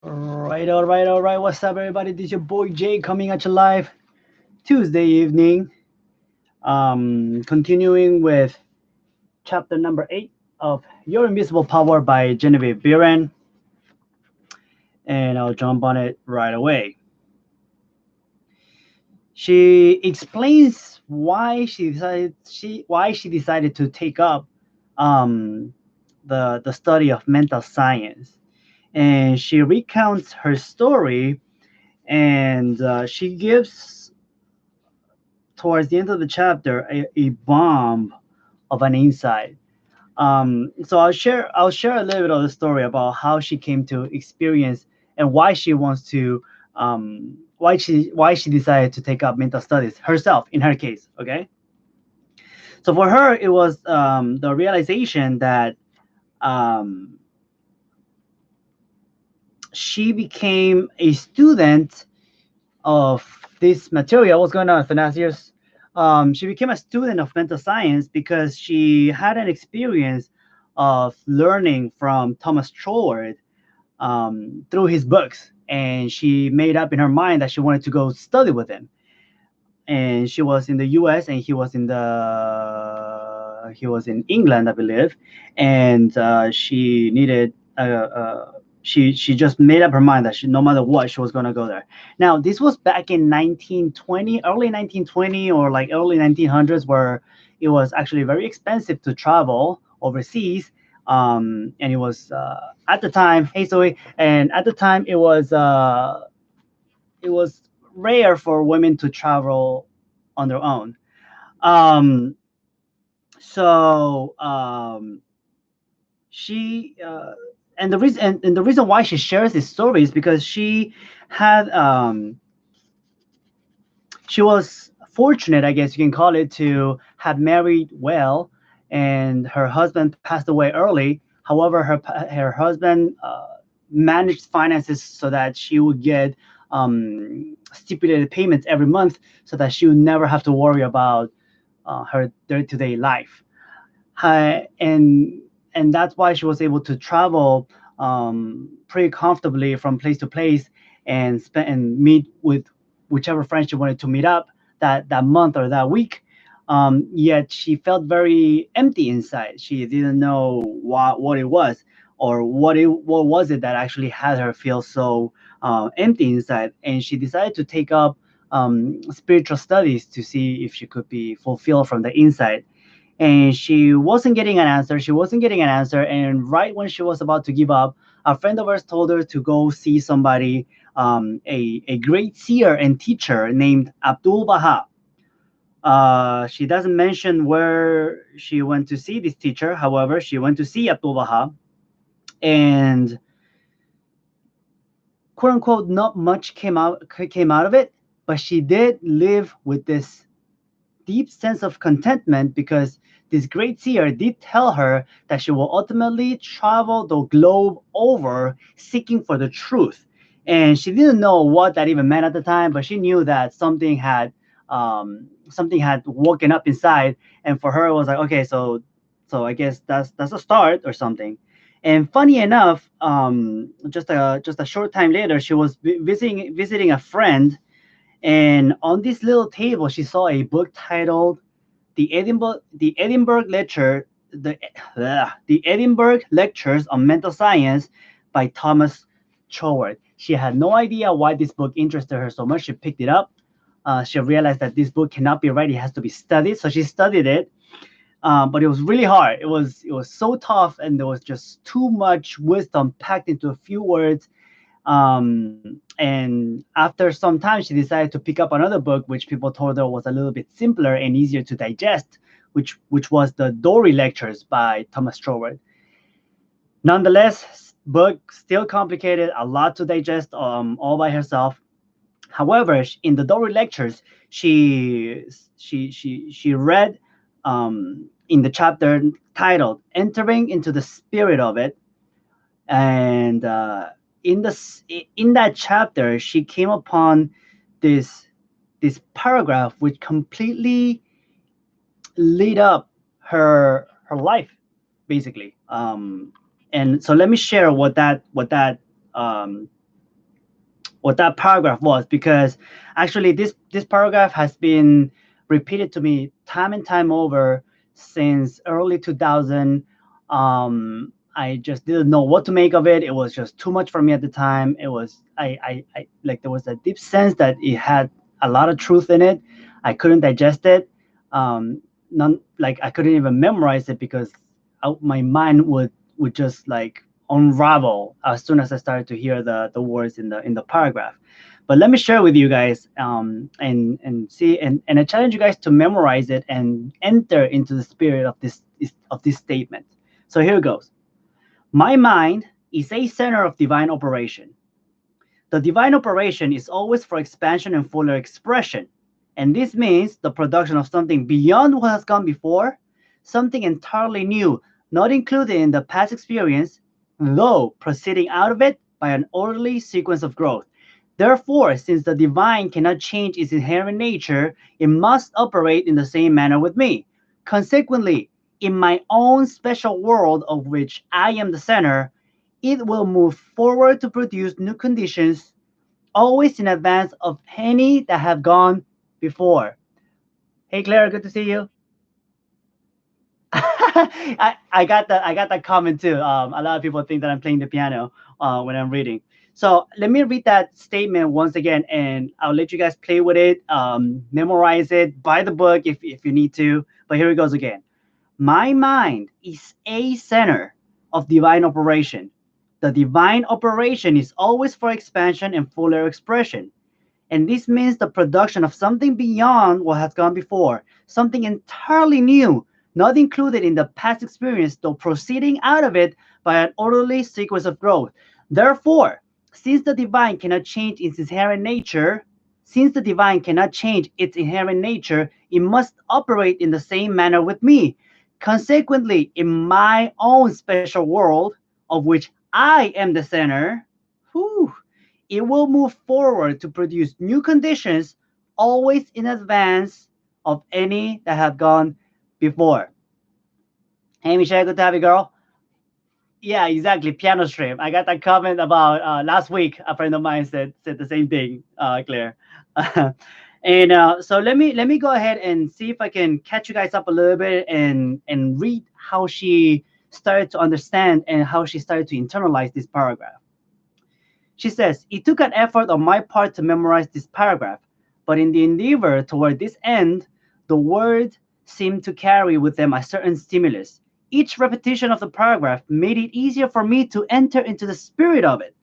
All right. What's up, everybody? This is your boy Jay coming at you live Tuesday evening. Continuing with chapter number 8 of Your Invisible Power by Genevieve Buren, and I'll jump on it right away. She explains why she decided to take up um, the study of mental science, and she recounts her story, and she gives towards the end of the chapter a bomb of an insight. So I'll share a little bit of the story about how she came to experience and why she wants to why she decided to take up mental studies herself in her case. Okay, so for her it was the realization that um, she became a student of this material. What's going on, Athanasius? She became a student of mental science because she had an experience of learning from Thomas Troward through his books, and she made up in her mind that she wanted to go study with him. And she was in the U.S. and he was in England, I believe, and she needed she just made up her mind that no matter what, she was going to go there. Now, this was back in 1920, early 1920, or like early 1900s, where it was actually very expensive to travel overseas. And it was at the time, hey Zoe, and at the time it was rare for women to travel on their own. Um, so she and the reason why she shares this story is because had she was fortunate, I guess you can call it, to have married well, and her husband passed away early. However, her husband managed finances so that she would get stipulated payments every month, so that she would never have to worry about her day-to-day life. And that's why she was able to travel pretty comfortably from place to place, and meet with whichever friends she wanted to meet up that month or that week. Yet she felt very empty inside. She didn't know what it was, or what was it that actually had her feel so empty inside. And she decided to take up spiritual studies to see if she could be fulfilled from the inside. And she wasn't getting an answer. She wasn't getting an answer. And right when she was about to give up, a friend of hers told her to go see somebody, a great seer and teacher named Abdul Baha. She doesn't mention where she went to see this teacher. However, she went to see Abdul Baha, and quote unquote, not much came out of it. But she did live with this deep sense of contentment, because this great seer did tell her that she will ultimately travel the globe over seeking for the truth. And she didn't know what that even meant at the time, but she knew that something had woken up inside. And for her, it was like, okay, so I guess that's a start or something. And funny enough, just a short time later, she was visiting a friend, and on this little table, she saw a book titled the Edinburgh Lectures on Mental Science by Thomas Troward. She had no idea why this book interested her so much. She picked it up. She realized that this book cannot be read; it has to be studied. So she studied it, but it was really hard. It was so tough, and there was just too much wisdom packed into a few words. And after some time, she decided to pick up another book, which people told her was a little bit simpler and easier to digest, which was the Dory Lectures by Thomas Troward. Nonetheless, book still complicated, a lot to digest all by herself. However, in the Dory Lectures, she read in the chapter titled "Entering into the Spirit of It," and in that chapter she came upon this this paragraph which completely lit up her life, basically. And so let me share what that what that paragraph was, because actually this paragraph has been repeated to me time and time over since early 2000. I just didn't know what to make of it. It was just too much for me at the time. It was I like there was a deep sense that it had a lot of truth in it. I couldn't digest it. None like I couldn't even memorize it because my mind would just like unravel as soon as I started to hear the words in the paragraph. But let me share with you guys, and see, and I challenge you guys to memorize it and enter into the spirit of this statement. So here it goes. My mind is a center of divine operation. The divine operation is always for expansion and fuller expression. And this means the production of something beyond what has gone before, something entirely new, not included in the past experience, though proceeding out of it by an orderly sequence of growth. Therefore, since the divine cannot change its inherent nature, it must operate in the same manner with me. Consequently, in my own special world of which I am the center, it will move forward to produce new conditions, always in advance of any that have gone before. Hey Claire, good to see you. I got that comment too. A lot of people think that I'm playing the piano when I'm reading. So let me read that statement once again, and I'll let you guys play with it, memorize it, buy the book if you need to. But here it goes again. My mind is a center of divine operation. The divine operation is always for expansion and fuller expression. And this means the production of something beyond what has gone before, something entirely new, not included in the past experience, though proceeding out of it by an orderly sequence of growth. Therefore, since the divine cannot change its inherent nature, since the divine cannot change its inherent nature, it must operate in the same manner with me. Consequently, in my own special world, of which I am the center, whew, it will move forward to produce new conditions, always in advance of any that have gone before. Hey, Michelle, good to have you, girl. Yeah, exactly. Piano stream. I got that comment about last week. A friend of mine said the same thing, Claire. And so let me go ahead and see if I can catch you guys up a little bit and read how she started to understand and how she started to internalize this paragraph. She says, it took an effort on my part to memorize this paragraph, but in the endeavor toward this end, the words seemed to carry with them a certain stimulus. Each repetition of the paragraph made it easier for me to enter into the spirit of it.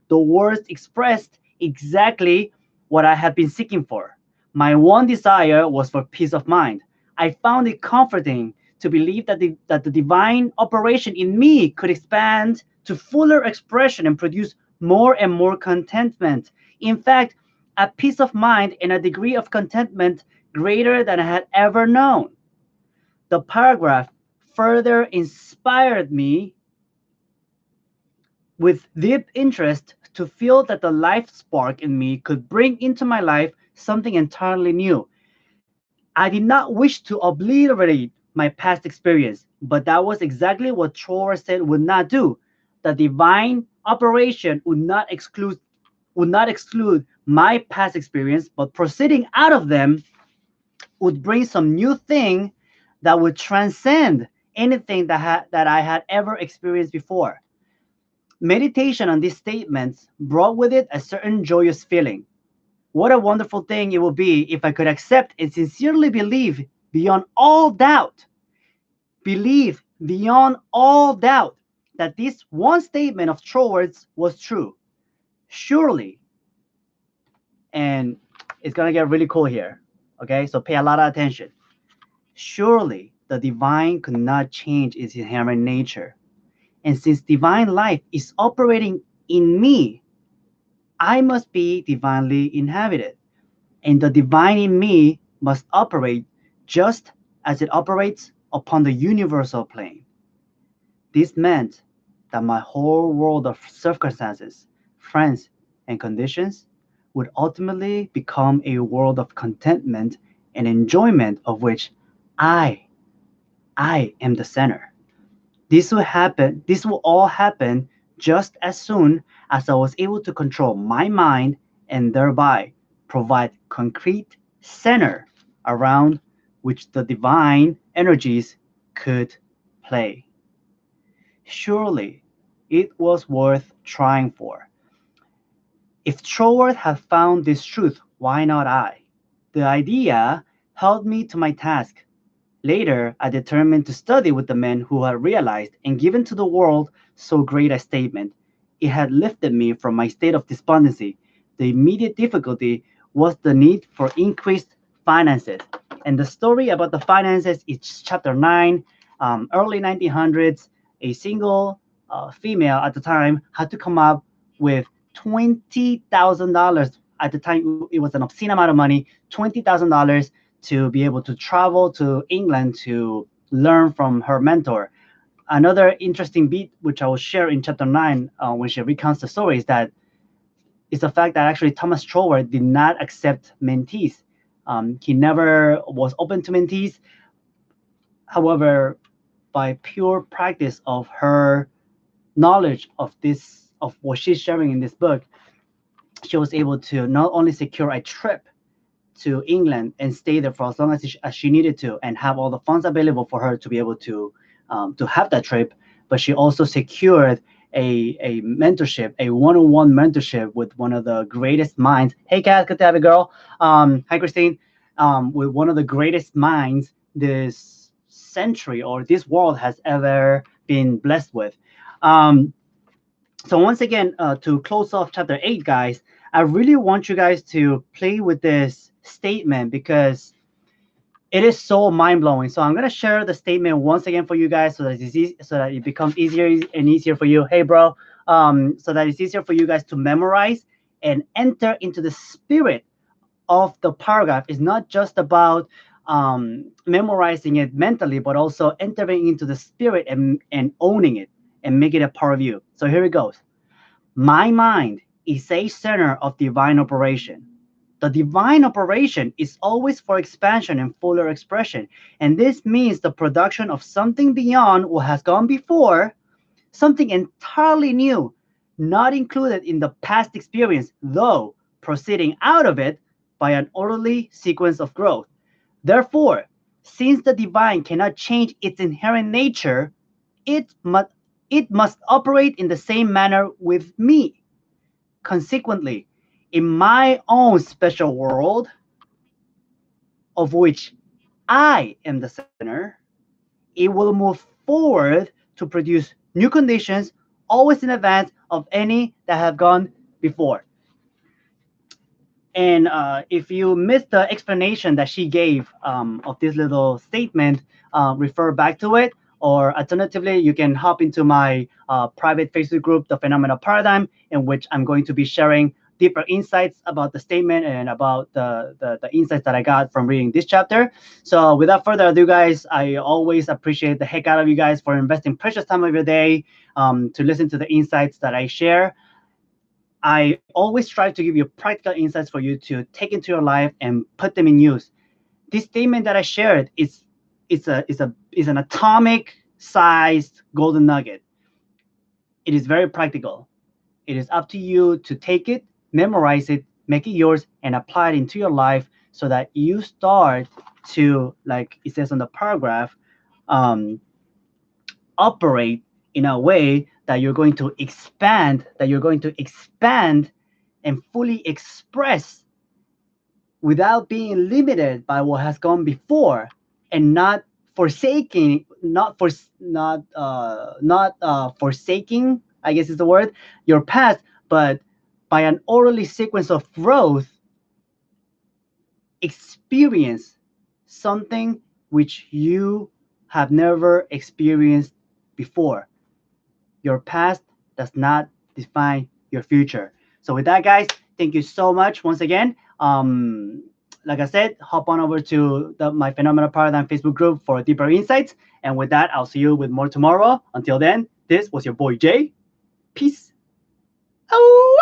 The words expressed exactly what I had been seeking for. My one desire was for peace of mind. I found it comforting to believe that the divine operation in me could expand to fuller expression and produce more and more contentment. In fact, a peace of mind and a degree of contentment greater than I had ever known. The paragraph further inspired me with deep interest to feel that the life spark in me could bring into my life something entirely new. I did not wish to obliterate my past experience, but that was exactly what Trower said would not do. The divine operation would not exclude my past experience, but proceeding out of them would bring some new thing that would transcend anything that I had ever experienced before. Meditation on these statements brought with it a certain joyous feeling. What a wonderful thing it would be if I could accept and sincerely beyond all doubt, believe beyond all doubt that this one statement of Trowards was true. Surely, and it's going to get really cool here. Okay, so pay a lot of attention. Surely the divine could not change its inherent nature. And since divine life is operating in me, I must be divinely inhabited. And the divine in me must operate just as it operates upon the universal plane. This meant that my whole world of circumstances, friends, and conditions would ultimately become a world of contentment and enjoyment of which I, I am the center. This will all happen just as soon as I was able to control my mind and thereby provide concrete center around which the divine energies could play. Surely it was worth trying for. If Troward had found this truth, why not I? The idea held me to my task. Later, I determined to study with the men who had realized and given to the world so great a statement. It had lifted me from my state of despondency. The immediate difficulty was the need for increased finances. And the story about the finances is chapter 9, early 1900s. A single female at the time had to come up with $20,000. At the time, it was an obscene amount of money, $20,000 to be able to travel to England to learn from her mentor. Another interesting beat, which I will share in chapter 9, when she recounts the story, is the fact that actually Thomas Troward did not accept mentees. He never was open to mentees. However, by pure practice of her knowledge of what she's sharing in this book, she was able to not only secure a trip to England and stay there for as long as she needed to, and have all the funds available for her to be able to have that trip, but she also secured a mentorship, a one-on-one mentorship with one of the greatest minds. Hey, Kat, good to have you, girl. Hi, Christine. With one of the greatest minds this century or this world has ever been blessed with. So once again, to close off chapter 8, guys, I really want you guys to play with this statement because it is so mind-blowing. So I'm gonna share the statement once again for you guys so that it's easy, so that it becomes easier and easier for you. Hey, bro, so that it's easier for you guys to memorize and enter into the spirit of the paragraph. It's not just about memorizing it mentally, but also entering into the spirit and owning it and make it a part of you. So here it goes. My mind is a center of divine operation. The divine operation is always for expansion and fuller expression, and this means the production of something beyond what has gone before, something entirely new, not included in the past experience, though proceeding out of it by an orderly sequence of growth. Therefore, since the divine cannot change its inherent nature, it must operate in the same manner with me. Consequently, in my own special world, of which I am the center, it will move forward to produce new conditions, always in advance of any that have gone before. And if you missed the explanation that she gave of this little statement, refer back to it. Or alternatively, you can hop into my private Facebook group, The Phenomenal Paradigm, in which I'm going to be sharing deeper insights about the statement and about the insights that I got from reading this chapter. So without further ado, guys, I always appreciate the heck out of you guys for investing precious time of your day to listen to the insights that I share. I always try to give you practical insights for you to take into your life and put them in use. This statement that I shared is an atomic sized golden nugget. It is very practical. It is up to you to take it, memorize it, make it yours, and apply it into your life so that you start to, like it says on the paragraph, operate in a way that you're going to expand, and fully express without being limited by what has gone before, and not forsaking, forsaking, I guess is the word, your past, but by an orderly sequence of growth, experience something which you have never experienced before. Your past does not define your future. So with that, guys, thank you so much once again. Like I said, hop on over to my Phenomenal Paradigm Facebook group for deeper insights. And with that, I'll see you with more tomorrow. Until then, this was your boy Jay. Peace. Oh.